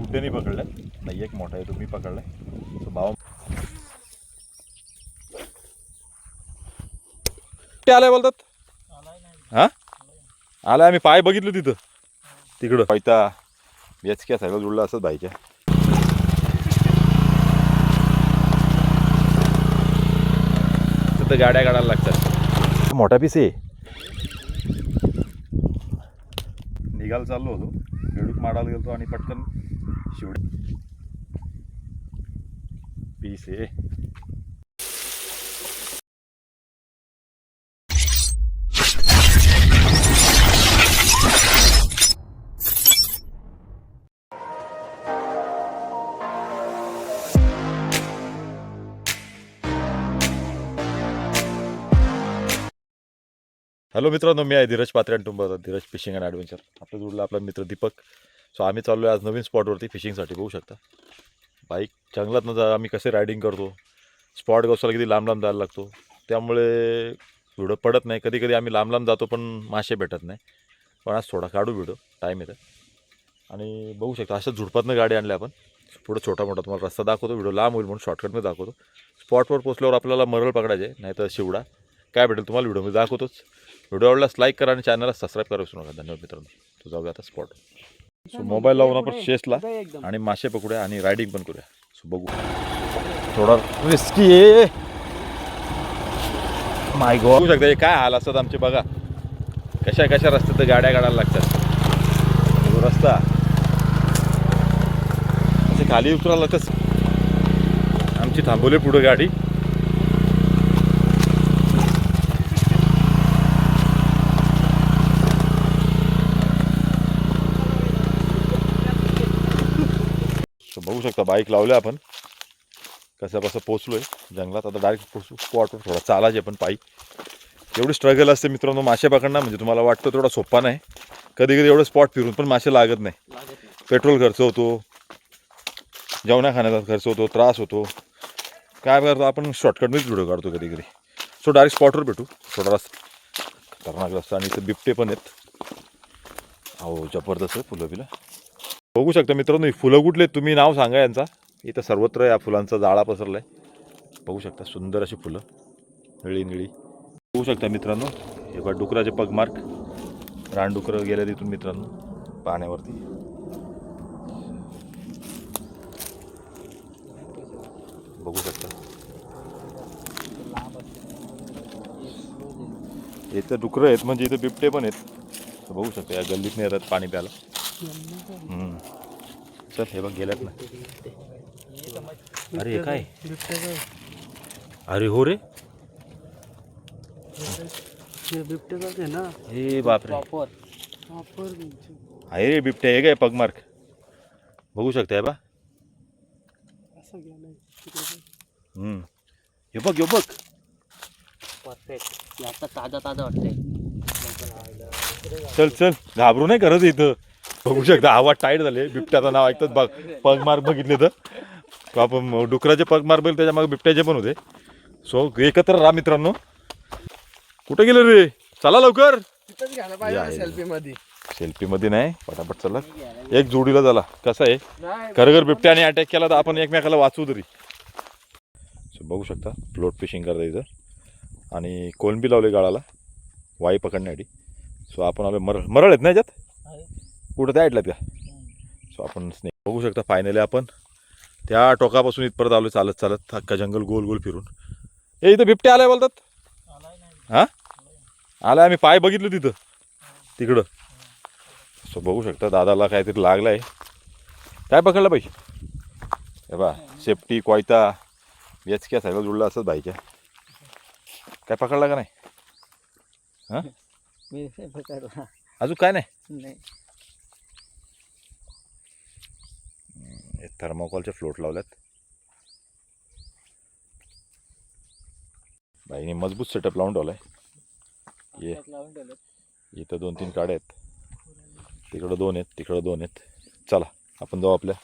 बुड्ड्याने पकडलाय नाही, एक मोठा आहे तो मी पकडलाय. तो भाव ते आलाय बोलतात. हा आलाय, आम्ही पाय बघितलं तिथं तिकडं पायता वेचक्या सगळं जुळलं असंच भाईच्या. तिथं गाड्या काढायला लागतात. मोठा पीस आहे. निघायला चाललो होतो, बेडूक माडायला गेलो आणि पटकन शिवडे पीस आहे. हॅलो मित्रांनो, मी आहे धीरज पात्रे आणि तुम्ही बघता धीरज फिशिंग अँड ॲडव्हेंचर. आपल्या जोडला आपला मित्र दीपक. सो आम्ही चाललो आहे आज नवीन स्पॉटवरती फिशिंगसाठी. बघू शकता बाईक जंगलात न जा आम्ही कसे रायडिंग करतो. स्पॉट गवसाला किती लांब लांब जायला लागतो, त्यामुळे व्हिडिओ पडत नाही. कधी कधी आम्ही लांब लांब जातो पण मासे भेटत नाही. पण आज थोडा काढू व्हिडिओ, टाईम येतं. आणि बघू शकता अशाच झुडपातनं गाडी आणली आपण. पुढं छोटा मोठा तुम्हाला रस्ता दाखवतो, व्हिडिओ लांब होईल म्हणून शॉर्टकटमध्ये दाखवतो. स्पॉटवर पोचल्यावर आपल्याला मरळ पकडायचे, नाही तर शिवडा काय भेटेल तुम्हाला व्हिडिओमध्ये दाखवतोच. व्हिडिओ आवडल्यास लाईक करा आणि चॅनलला सबस्क्राईब करा विसरू नका. धन्यवाद मित्रांनो. तो जाऊया आता स्पॉट. सो मोबाईल लावून आपण शेसला आणि मासे पकडूया आणि रायडिंग पण करूया. सो बघू, थोडा रिस्की आहे. माय गॉड, बघू शकता हे काय हाल असतात आमचे. बघा कशा कशा रस्त्यात गाड्या काढायला लागतात. तो रस्ता असे खाली उतरायला लागतच. आमची थांबवली पुढे गाडी. बघू शकता बाईक लावले आपण, कसं कसं पोचलोय जंगलात. आता डायरेक्ट पोचू स्पॉटवर. थोडा चालायचे पण पायी. एवढी स्ट्रगल असते मित्रांनो मासे पकडणं. म्हणजे तुम्हाला वाटतं तेवढा सोपा नाही. कधी कधी एवढं स्पॉट फिरून पण मासे लागत नाही. पेट्रोल खर्च होतो, जेवणा खाण्याचा खर्च होतो, त्रास होतो. काय करतो आपण शॉर्टकटमध्येच व्हिडिओ काढतो कधी कधी. सो डायरेक्ट स्पॉटवर भेटू. थोडा रस्ता खतरनाक रस्ता आणि इथं बिबटे पण आहेत. अहो जबरदस्त आहे फुलं बिलं. बघू शकता मित्रांनो ही फुलं कुठले तुम्ही नाव सांगा यांचा. इथं सर्वत्र या फुलांचा जाळा पसरला आहे. बघू शकता सुंदर अशी फुलं निळी निळी. बघू शकता मित्रांनो हे बघा डुकराचे पगमार्क. रानडुकरं गेल्या तिथून मित्रांनो पाण्यावरती. बघू शकता इथं डुकरं आहेत म्हणजे इथं बिबटे पण आहेत. बघू शकता या गल्लीत नाही येतात पाणी प्यायला. चल हे बघ गेल्यात ना. अरे काय, अरे हो रे बिबटे ना. हे बापरे आहे रे बिबट्या. हे काय पगमार्क बघू शकता बा. हे बघ हे बघ. परफेक्ट. आता ताजा ताजा वाटतंय. चल चल घाबरू नाही करत इथं. बघू शकता आवाज टाईट झाले. बिबट्याचं नाव ऐकतात बघ. पगमार्क बघितले तर आपण डुकराचे पगमार्क बघितले त्याच्या मागे बिबट्याचे पण होते. सो एकत्र राहा मित्रांनो. कुठे गेले रे, चला लवकर. सेल्फी मध्ये नाही पटापट चला. एक जोडीला झाला कसं आहे खरं बिबट्याने अटॅक केला तर आपण एकमेकाला वाचू तरी. सो बघू शकता फ्लोट फिशिंग करता इथं आणि कोलंबी लावले गाळाला वाई पकडण्यासाठी. सो आपण आलो मरळ आहेत ना याच्यात कुठं त्या ऐटल्यात का. सो आपण बघू शकता फायनली आपण त्या टोकापासून इथपर्यंत आलो चालत चालत अख्खा जंगल गोल गोल फिरून. हे इथं बिबट्या आलाय बोलतात. हां आलाय, आम्ही पाय बघितलं तिथं तिकडं. सो बघू शकता दादाला काहीतरी लागलं आहे. काय पकडलं बाई. हे बा सेफ्टी कोयता वेचक्या सगळं जुळलं असंच भाईच्या. काय पकडला का नाही. हां अजून काय नाही. थर्मोकॉलचे फ्लोट लावल्यात बाईने. मजबूत सेटअप लावून ठेवलाय. ये इथं 2-3 काड्या आहेत, तिकडं 2 आहेत, तिकडं 2 आहेत. चला आपण जाऊ आपल्या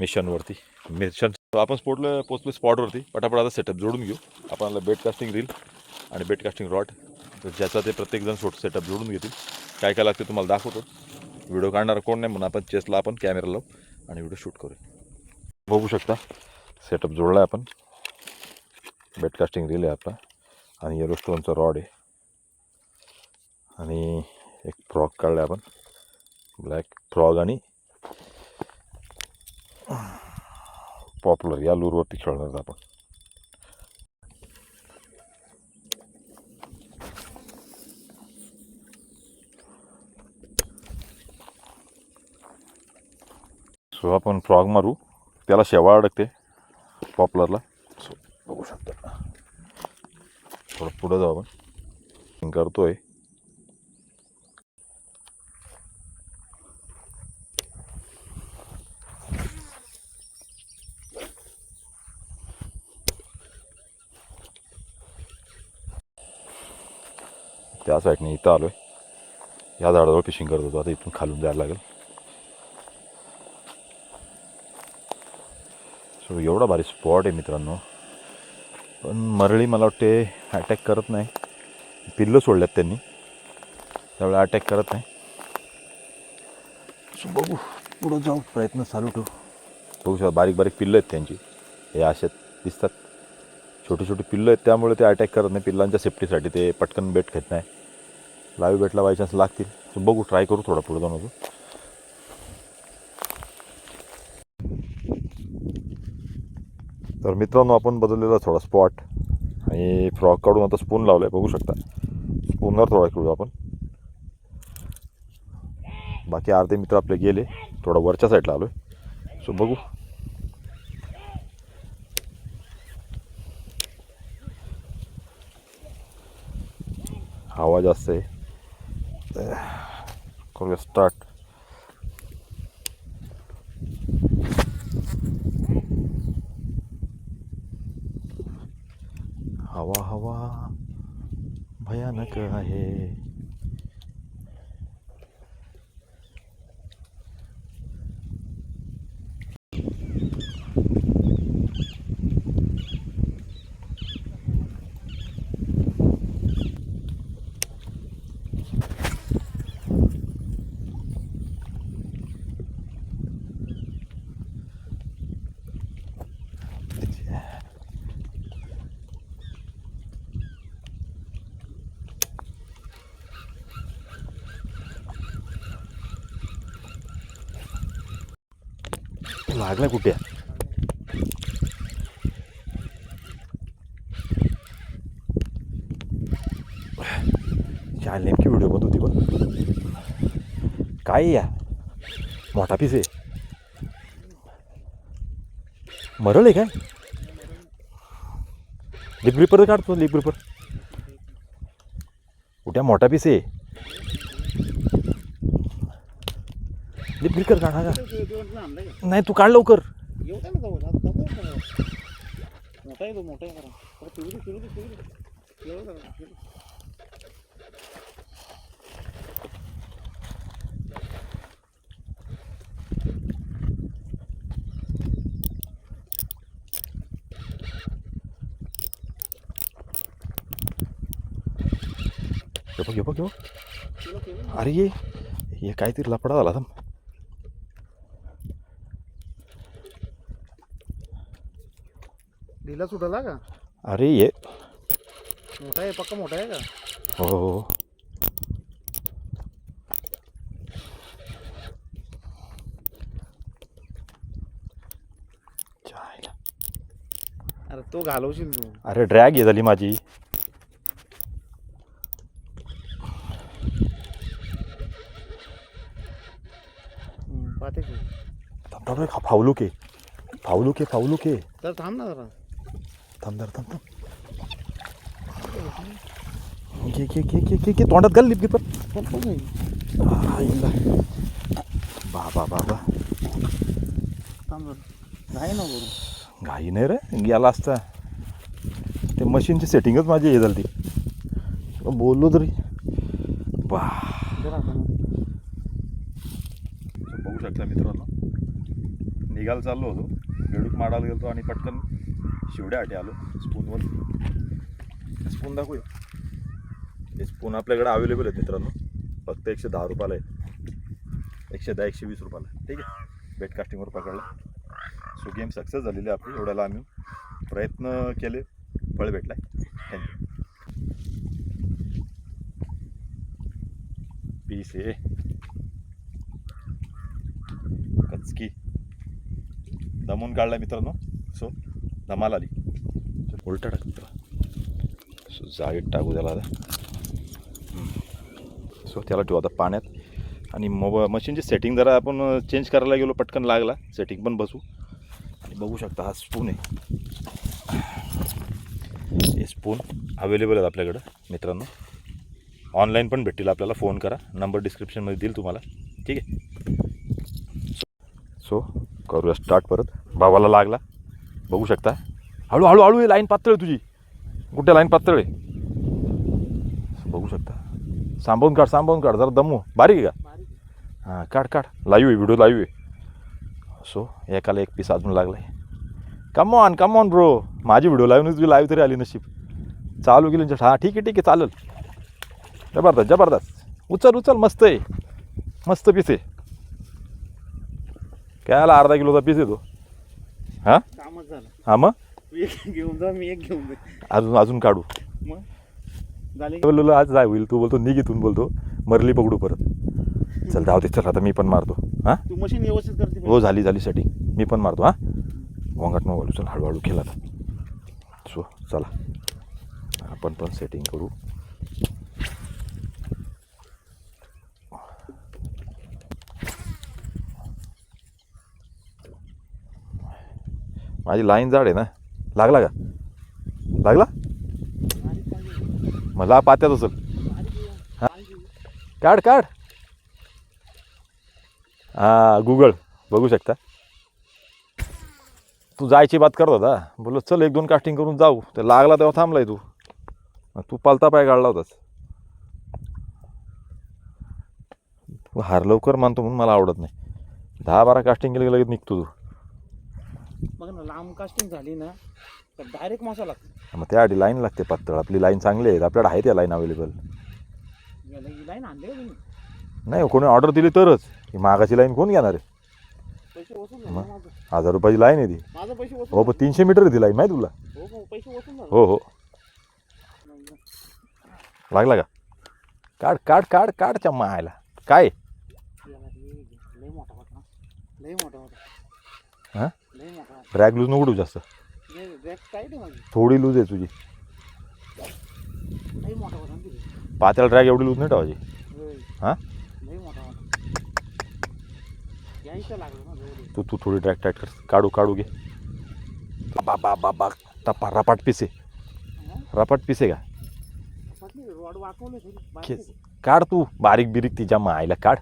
मिशनवरती. मिशन आपण पोचलो स्पॉटवरती. पटापट आता सेटअप जोडून घेऊ. आपण बेट कास्टिंग रील आणि बेट कास्टिंग रॉड ज्याचा ते प्रत्येकजण सेटअप जोडून घेतील. काय काय लागते तुम्हाला दाखवतो. व्हिडिओ काढणार कोण नाही म्हणून आपण चेसला आपण कॅमेरा लावू आणि व्हिडिओ शूट करूया. बघू शकता सेटअप जोडला आहे आपण. बेटकास्टिंग रील आहे आपला आणि येलो स्टोनचा रॉड आहे आणि एक फ्रॉग काढला आहे आपण. ब्लॅक फ्रॉग आणि पॉप्युलर या लूरवरती खेळणार आहोत आपण. सो आपण फ्रॉग मारू, त्याला शेवाळ अडकते पॉप्युलरला. सो बघू शकता. थोडं पुढं जाऊ आपण. करतोय त्या साईडने इथं आलो आहे. या झाडाजवळ फिशिंग करत होतो. आता इथून खालून जायला लागेल. सो एवढा भारी स्पॉट आहे मित्रांनो. पण मरळी मला वाटते अटॅक करत नाही. पिल्लं सोडल्यात त्यांनी, त्यावेळेला अटॅक करत नाही. सो बघू, पुढं जाऊ, प्रयत्न चालू ठेवू. बघू शकता बारीक बारीक पिल्लं आहेत त्यांची. हे अशात दिसतात, छोटी छोटी पिल्लं आहेत, त्यामुळे ते अटॅक करत नाही. पिल्लांच्या सेफ्टीसाठी ते पटकन बेट घेत नाही. लाईव्ह बेटला बाय चान्स लागतील. सो बघू, ट्राय करू थोडा पुढं जाऊन. तर मित्रांनो आपण बदललेला थोडा स्पॉट आणि फ्रॉग काढून आता स्पून लावला आहे. बघू शकता स्पूनवर थोडा खेळू आपण. बाकी अर्धे मित्र आपले गेले, थोडा वरच्या साईडला आलो आहे. सो बघू. हवा जास्त आहे, करूया स्टार्ट. हवा हवा भयानक आहे. लागला कुठे? चाल नेमकी व्हिडिओ बनत होती पण काय या मोठा पीस आहे. मरळ आहे काय? लिप ग्रिपर काढतो. लिप ग्रिपर कुठ्या मोठा पीस आहे. लिप ग्रिपर काढा का? नाही तू काढ लवकर. घे बघ. अरे ये काहीतरी लफडा झाला थांब. ढिला सुटाला का? अरे ये मोठा आहे, पक्का मोठा आहे का? हो. अरे तो घालवशील तू. अरे ड्रॅग आहे झाली माझी. पाहते की फावलूक आहे. तर थांब ना जरा. थांब. घे तोंडात घाल लिप ग्रिपर. बाबा थांब जरा. घाई नको करू. घाई नाही रे, गेला असता. ते मशीनची सेटिंगच माझी हे झाली. बोललो तरी बा. बघू शकता मित्रांनो, निघायला चाललो होतो, बेडूक माडायला गेलो आणि पटकन शिवड्यासाठी आलो. स्पूनवर स्पून दाखवूया. हे स्पून आपल्याकडे अवेलेबल आहेत मित्रांनो. फक्त 110 रुपयाला आहे. 110-120 रुपयाला. ठीक आहे. बेट कास्टिंगवर पकडला. सो गेम सक्सेस झालेली आहे आपली. एवढ्याला आम्ही प्रयत्न केले, फळ भेटला. थँक्यू. पीस आहे कचकी दमून काढला मित्रांनो. सो धमाल आली. उलटा टाक मित्र. सो जागेत टाकू त्याला आता. सो त्याला ठेवू आता पाण्यात. आणि मशीनची सेटिंग जरा आपण चेंज करायला गेलो, पटकन लागला. सेटिंग पण बसू. आणि बघू शकता हा स्पून आहे. हे स्पून अवेलेबल आहेत आपल्याकडं मित्रांनो. ऑनलाईन पण भेटतील आपल्याला. फोन करा, नंबर डिस्क्रिप्शनमध्ये देईल तुम्हाला. ठीक आहे. सो करूया स्टार्ट परत. भावाला लागला बघू शकता. हळू हळू हळू लाईन पातळ आहे तुझी. कुठे लाईन पातळ आहे बघू शकता. सांभाळून काढ जरा दमू. बारीक आहे का? हां काढ. लाईव्ह आहे, व्हिडिओ लाईव्ह आहे. सो एकाला एक पीस अजून लागला आहे. Come on bro. माझी व्हिडिओ लाईव्ह तुझी लाईव्ह तरी आली नशीब. चालू केली. हां ठीक आहे चालेल. जबरदस्त. उचल मस्त आहे. मस्त पीस आहे. काय आला अर्धा किलोचा पीस आहे तो. हां कामच झालं. हां मग एक घेऊन जा, मी एक घेऊन जा. अजून काढू. मग झाले बोललो आज जाय होईल. तू बोलतो निघितून बोलतो मरली पकडू परत. चल जाऊ दे. चल आता मी पण मारतो. हां तू मशीन व्यवस्थित करते. हो झाली सेटिंग. मी पण मारतो. हां वंगाट न बोलू. चल हळूहळू केला आता. सो चला आपण पण सेटिंग करू. माझी लाईन जाड आहे ना. लागला मला पात्यात असेल. हां काढ. हां गुगल बघू शकता. तू जायची बात करत होता. बोललो चल 1-2 कास्टिंग करून जाऊ. ते लागला तेव्हा थांबलाय तू पालता पाय काढला होतास. तू हार लवकर मानतो म्हणून मला आवडत नाही. 10-12 कास्टिंग केलं की लगेच निघतो तू. बघ ना, लांब कास्टिंग झाली ना तर डायरेक्ट मासा लागतो. मग त्याआधी लाईन लागते पातळ. आपली लाईन चांगली आहे. आपल्याकडे आहे त्या लाईन अवेलेबल. लाईन आणली का तुम्ही? नाही कोणी ऑर्डर दिली तरच. ही मागाची लाईन कोण घेणार आहे? पैसे वसूल झाले मग? माझं. 1000 रुपयाची लाईन आहे ती. माझं पैसे वसूल हो पण 300 मीटर आहे ती लाईन माहिती तुला. हो पैसे वसूल झाले. हो लागला का? काढ चम्मायला. काय लय मोठा होता. हां लय मोठा. ड्रॅग लूज नको जास्त. काय ते माझी थोडी लूज आहे तुझी. लय मोठा होता ना तुझी. पात्याला ड्रॅग एवढी लूज नाही ठेवायची. हां लय मोठा होता. यायचं लागलं ना जवळ. तू थोडी ड्रॅग टाईट कर. काढू घे. बाबा टप्पा रपाट पीस आहे का? रॉड वाकवले थोडी. काढ तू बारीक तिच्या आईला काढ.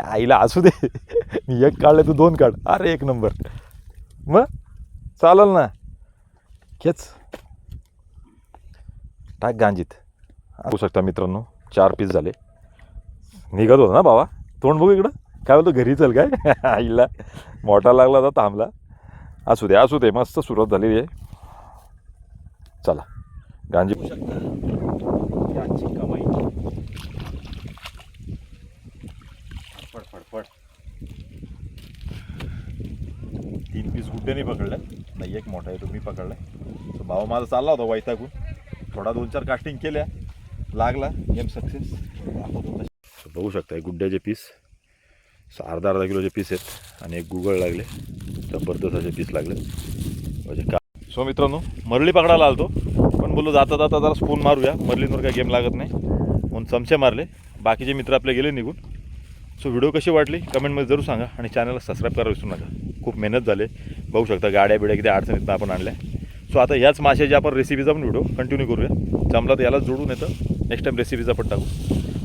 आईला असू दे. मी एक काढले तू 2 काढ. अरे 1 नंबर. मग चालेल ना. खेच टाक गांजीत. बघू शकता मित्रांनो 4 पीस झाले. निघत होता ना बाबा. तोंड बघू इकडं. काय बोलतो घरी चल काय. आईला मोठा लागला तर थांबला. असू दे मस्त सुरुवात झालेली आहे. चला गांजी कमाई. फडफड 3 पीस गुड्ड्याने पकडल्या. नाही एक मोठा आहे तो मी पकडलाय. तो भावा माझा चालला होता वैतागून. थोडा 2-4 कास्टिंग केल्या. लागला गेम सक्सेस. बघू शकता गुड्ड्याचे पीस अर्धा किलोचे पीस आहेत. आणि एक गुगळ लागले. जबरदस्त असे पीस लागले म्हणजे का. सो मित्रांनो मरळी पकडायला आलतो. पण बोललो जाता जरा स्पून मारूया. मरलींवर काय गेम लागत नाही म्हणून चमचे मारले. बाकीचे मित्र आपले गेले निघून. सो व्हिडिओ कशी वाटली कमेंटमध्ये जरूर सांगा. आणि चॅनलला सबस्क्राईब करायला विसरू नका. खूप मेहनत झाले. बघू शकता गाड्या किती अडचणीतनं आपण आणल्या. सो आता ह्याच माशाची आपण रेसिपीचा पण व्हिडिओ कंटिन्यू करूया. जमला तर यालाच जोडून येतं. नेक्स्ट टाईम रेसिपीचा पण टाकू.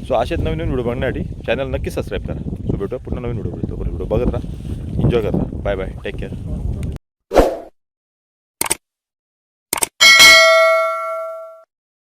सो असेच नवीन व्हिडिओ बघण्यासाठी चॅनल नक्की सबस्क्राईब करा. सो भेटूया पुन्हा नवीन व्हिडिओ. व्हिडिओ बघत राहा. एन्जॉय करा. Bye take care.